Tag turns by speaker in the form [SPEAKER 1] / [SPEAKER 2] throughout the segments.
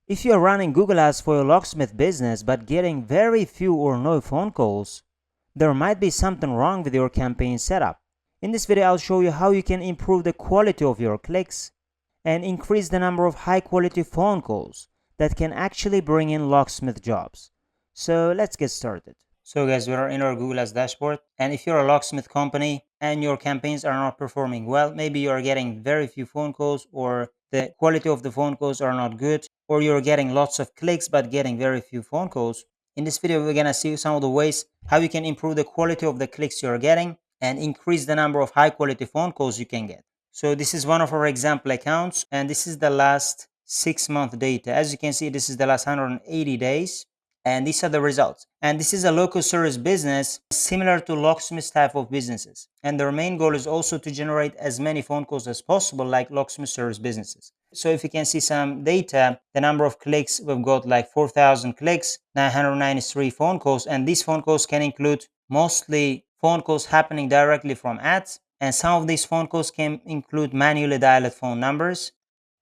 [SPEAKER 1] If you are running Google Ads for your locksmith business but getting very few or no phone calls, there might be something wrong with your campaign setup. In this video, I'll show you how you can improve the quality of your clicks and increase the number of high quality phone calls that can actually bring in locksmith jobs. So let's get started. So guys, we are in our Google Ads dashboard, and if you're a locksmith company and your campaigns are not performing well, maybe you are getting very few phone calls, or the quality of the phone calls are not good, or you're getting lots of clicks but getting very few phone calls. In this video, we're gonna see some of the ways how you can improve the quality of the clicks you're getting and increase the number of high quality phone calls you can get. So this is one of our example accounts, and this is the last 6-month data. As you can see, this is the last 180 days, and these are the results. And this is a local service business similar to locksmith type of businesses, and their main goal is also to generate as many phone calls as possible like locksmith service businesses. So if you can see some data, the number of clicks, we've got like 4,000 clicks, 993 phone calls, and these phone calls can include mostly phone calls happening directly from ads, and some of these phone calls can include manually dialed phone numbers,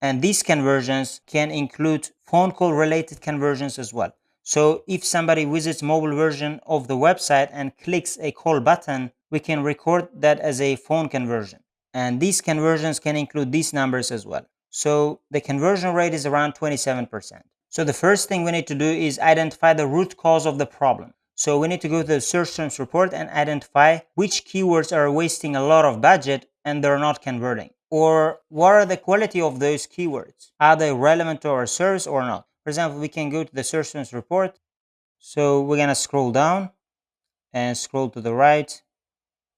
[SPEAKER 1] and these conversions can include phone call related conversions as well. So if somebody visits mobile version of the website and clicks a call button, we can record that as a phone conversion. And these conversions can include these numbers as well. So the conversion rate is around 27%. So the first thing we need to do is identify the root cause of the problem. So we need to go to the search terms report and identify which keywords are wasting a lot of budget and they're not converting. Or what are the quality of those keywords? Are they relevant to our service or not? For example, we can go to the search terms report. So we're going to scroll down and scroll to the right.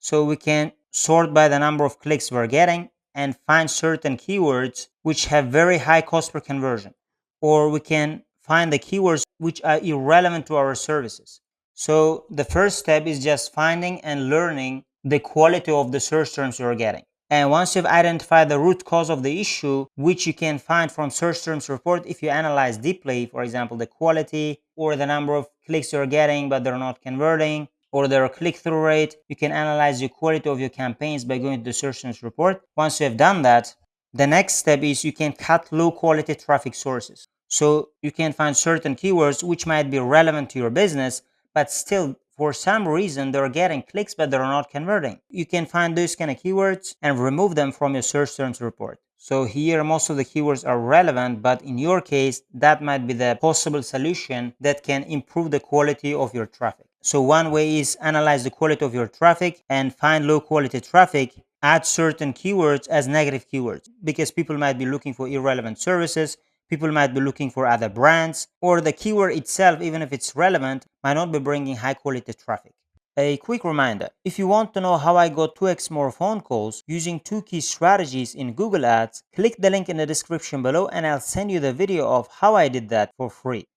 [SPEAKER 1] So we can sort by the number of clicks we're getting and find certain keywords which have very high cost per conversion. Or we can find the keywords which are irrelevant to our services. So the first step is just finding and learning the quality of the search terms you're getting. And once you've identified the root cause of the issue, which you can find from search terms report if you analyze deeply, for example, the quality or the number of clicks you're getting but they're not converting, or their click-through rate, you can analyze the quality of your campaigns by going to the search terms report. Once you have done that, the next step is you can cut low quality traffic sources. So you can find certain keywords which might be relevant to your business, but still for some reason they're getting clicks but they're not converting. You can find those kind of keywords and remove them from your search terms report. So here most of the keywords are relevant, but in your case that might be the possible solution that can improve the quality of your traffic. So one way is analyze the quality of your traffic and find low quality traffic, add certain keywords as negative keywords, because people might be looking for irrelevant services, people might be looking for other brands, or the keyword itself, even if it's relevant, might not be bringing high quality traffic. A quick reminder, if you want to know how I got 2x more phone calls using 2 key strategies in Google Ads, click the link in the description below and I'll send you the video of how I did that for free.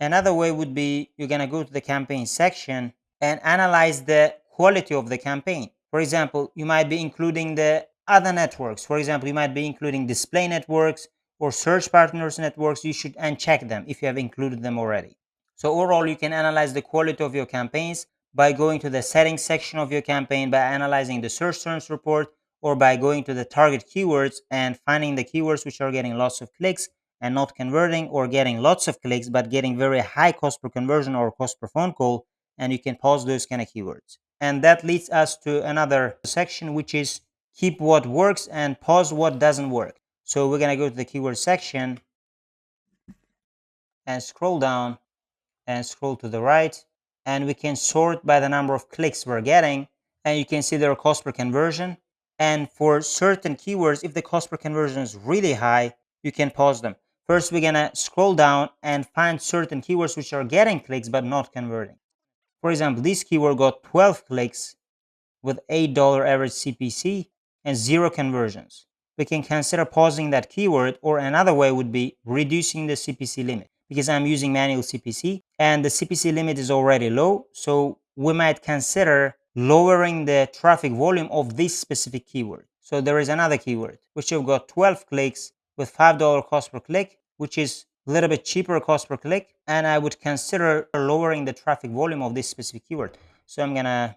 [SPEAKER 1] Another way would be you're going to go to the campaign section and analyze the quality of the campaign. For example, you might be including the other networks. For example, you might be including display networks or search partners networks. You should uncheck them if you have included them already. So overall, you can analyze the quality of your campaigns by going to the settings section of your campaign, by analyzing the search terms report, or by going to the target keywords and finding the keywords which are getting lots of clicks and not converting, or getting lots of clicks but getting very high cost per conversion or cost per phone call, and you can pause those kind of keywords. And that leads us to another section, which is keep what works and pause what doesn't work. So we're going to go to the keyword section and scroll down and scroll to the right, and we can sort by the number of clicks we're getting, and you can see their cost per conversion. And for certain keywords, if the cost per conversion is really high, you can pause them. First, we're gonna scroll down and find certain keywords which are getting clicks but not converting. For example, this keyword got 12 clicks with $8 average CPC and 0 conversions. We can consider pausing that keyword, or another way would be reducing the CPC limit, because I'm using manual CPC and the CPC limit is already low. So we might consider lowering the traffic volume of this specific keyword. So there is another keyword which have got 12 clicks with $5 cost per click, which is a little bit cheaper cost per click, and I would consider lowering the traffic volume of this specific keyword. So I'm gonna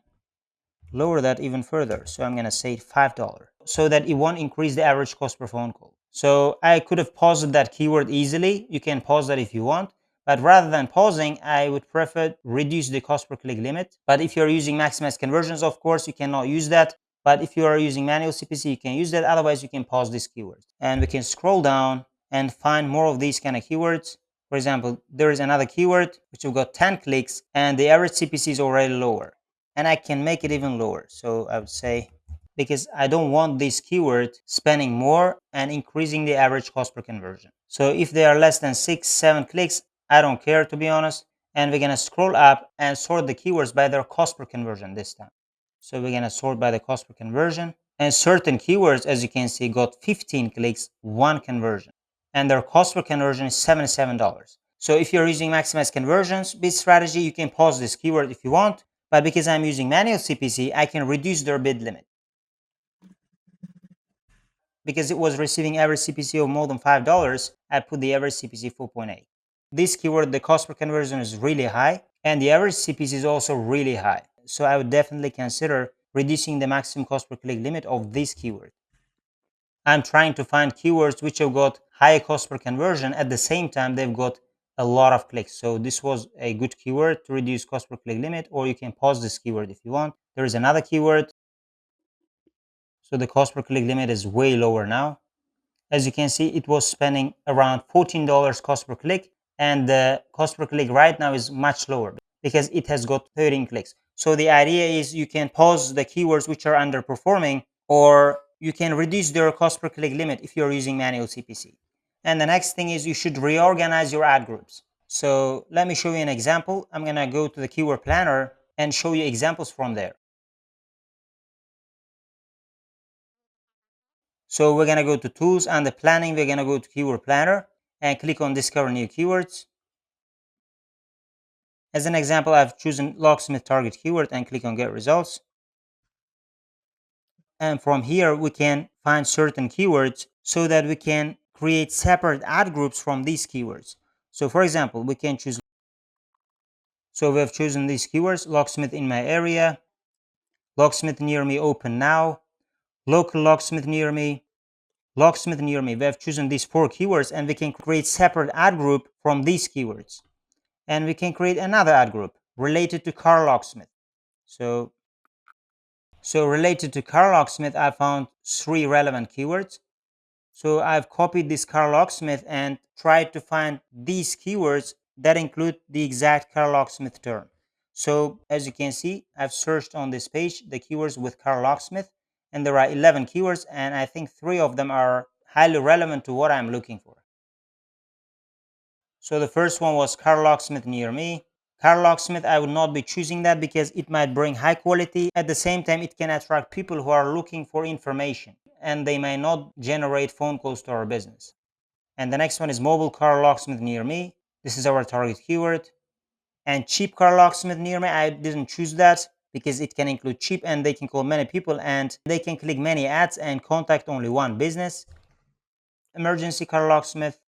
[SPEAKER 1] lower that even further. So I'm gonna say $5 so that it won't increase the average cost per phone call. So I could have paused that keyword easily. You can pause that if you want. But rather than pausing, I would prefer reduce the cost per click limit. But if you're using maximize conversions, of course, you cannot use that. But if you are using manual CPC, you can use that. Otherwise, you can pause this keyword. And we can scroll down and find more of these kind of keywords. For example, there is another keyword which will got 10 clicks and the average CPC is already lower. And I can make it even lower. So I would say, because I don't want this keyword spending more and increasing the average cost per conversion. So if they are less than 6, 7 clicks, I don't care, to be honest. And we're gonna scroll up and sort the keywords by their cost per conversion this time. So we're gonna sort by the cost per conversion. And certain keywords, as you can see, got 15 clicks, 1 conversion. And their cost per conversion is $77. So if you're using maximize conversions bid strategy, you can pause this keyword if you want. But because I'm using manual CPC, I can reduce their bid limit. Because it was receiving average CPC of more than $5, I put the average CPC 4.8. This keyword, the cost per conversion is really high, and the average CPC is also really high. So I would definitely consider reducing the maximum cost per click limit of this keyword. I'm trying to find keywords which have got higher cost per conversion. At the same time, they've got a lot of clicks. So this was a good keyword to reduce cost per click limit, or you can pause this keyword if you want. There is another keyword. So the cost per click limit is way lower now. As you can see, it was spending around $14 cost per click, and the cost per click right now is much lower because it has got 13 clicks. So the idea is you can pause the keywords which are underperforming, or you can reduce their cost per click limit if you're using manual CPC. And the next thing is you should reorganize your ad groups. So let me show you an example. I'm gonna go to the keyword planner and show you examples from there. So we're going to go to tools, and the planning, we're going to go to keyword planner and click on discover new keywords. As an example, I've chosen locksmith target keyword and click on get results. And from here, we can find certain keywords so that we can create separate ad groups from these keywords. So for example, we can choose. So we have chosen these keywords: locksmith in my area, locksmith near me open now, local locksmith near me, locksmith near me. We have chosen these 4 keywords, and we can create separate ad group from these keywords. And we can create another ad group related to car locksmith. So related to car locksmith, I found 3 relevant keywords. So I've copied this car locksmith and tried to find these keywords that include the exact car locksmith term. So as you can see, I've searched on this page the keywords with car locksmith, and there are 11 keywords, and I think 3 of them are highly relevant to what I'm looking for. So the first one was car locksmith near me. Car locksmith, I would not be choosing that because it might bring high quality. At the same time, it can attract people who are looking for information, and they may not generate phone calls to our business. And the next one is mobile car locksmith near me. This is our target keyword. And cheap car locksmith near me, I didn't choose that because it can include cheap, and they can call many people, and they can click many ads and contact only one business. Emergency car locksmith,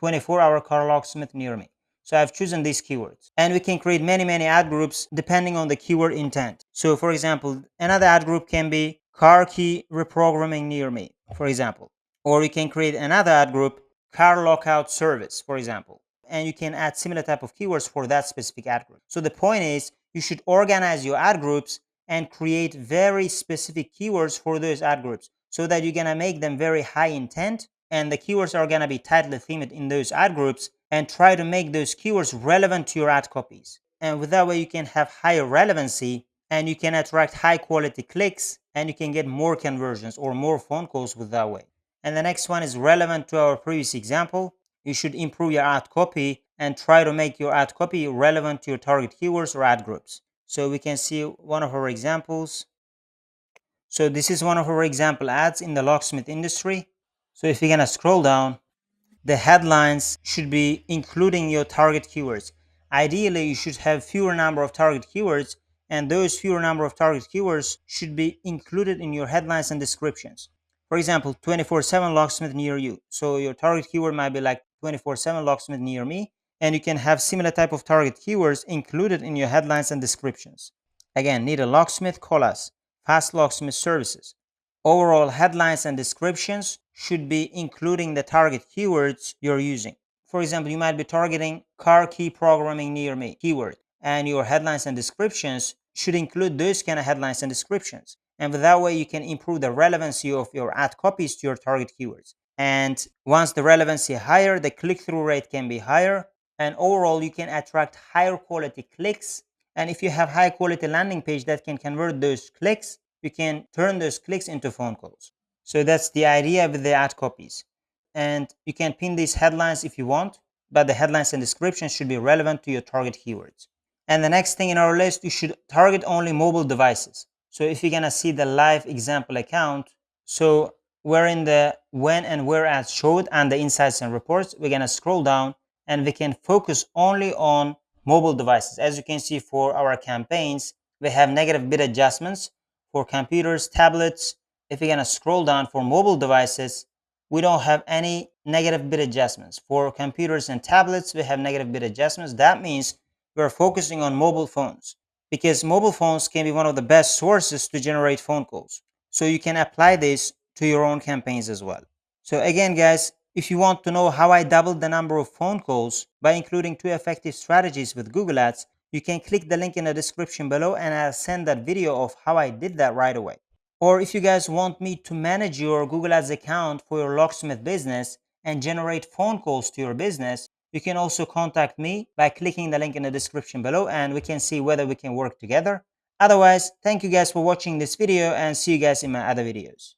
[SPEAKER 1] 24-hour car locksmith near me. So I've chosen these keywords, and we can create many ad groups depending on the keyword intent. So for example, another ad group can be car key reprogramming near me, for example. Or you can create another ad group, car lockout service, for example. And you can add similar type of keywords for that specific ad group. So the point is, you should organize your ad groups and create very specific keywords for those ad groups so that you're gonna make them very high intent, and the keywords are gonna be tightly themed in those ad groups, and try to make those keywords relevant to your ad copies. And with that way, you can have higher relevancy, and you can attract high quality clicks, and you can get more conversions or more phone calls with that way. And the next one is relevant to our previous example. You should improve your ad copy and try to make your ad copy relevant to your target keywords or ad groups. So we can see one of our examples. So this is one of our example ads in the locksmith industry. So if you're gonna scroll down, the headlines should be including your target keywords. Ideally, you should have fewer number of target keywords, and those fewer number of target keywords should be included in your headlines and descriptions. For example, 24/7 locksmith near you. So your target keyword might be like 24/7 locksmith near me, and you can have similar type of target keywords included in your headlines and descriptions. Again, need a locksmith? Call us. Fast locksmith services. overall headlines and descriptions should be including the target keywords you're using. For example, you might be targeting car key programming near me keyword, and your headlines and descriptions should include those kind of headlines and descriptions. And that way you can improve the relevancy of your ad copies to your target keywords. And once the relevancy higher, the click-through rate can be higher, and overall you can attract higher quality clicks. And if you have high quality landing page that can convert those clicks, you can turn those clicks into phone calls. So that's the idea with the ad copies. And you can pin these headlines if you want, but the headlines and descriptions should be relevant to your target keywords. And the next thing in our list, you should target only mobile devices. So if you're gonna see the live example account, so we're in the when and where ads showed and the insights and reports, we're gonna scroll down and we can focus only on mobile devices. As you can see for our campaigns, we have negative bid adjustments for computers, tablets. If you're gonna scroll down for mobile devices, we don't have any negative bid adjustments. For computers and tablets, we have negative bid adjustments. That means we're focusing on mobile phones because mobile phones can be one of the best sources to generate phone calls. So you can apply this to your own campaigns as well. So again, guys, if you want to know how I doubled the number of phone calls by including 2 effective strategies with Google Ads, you can click the link in the description below and I'll send that video of how I did that right away. Or if you guys want me to manage your Google Ads account for your Locksmith business and generate phone calls to your business, you can also contact me by clicking the link in the description below and we can see whether we can work together. Otherwise, thank you guys for watching this video and see you guys in my other videos.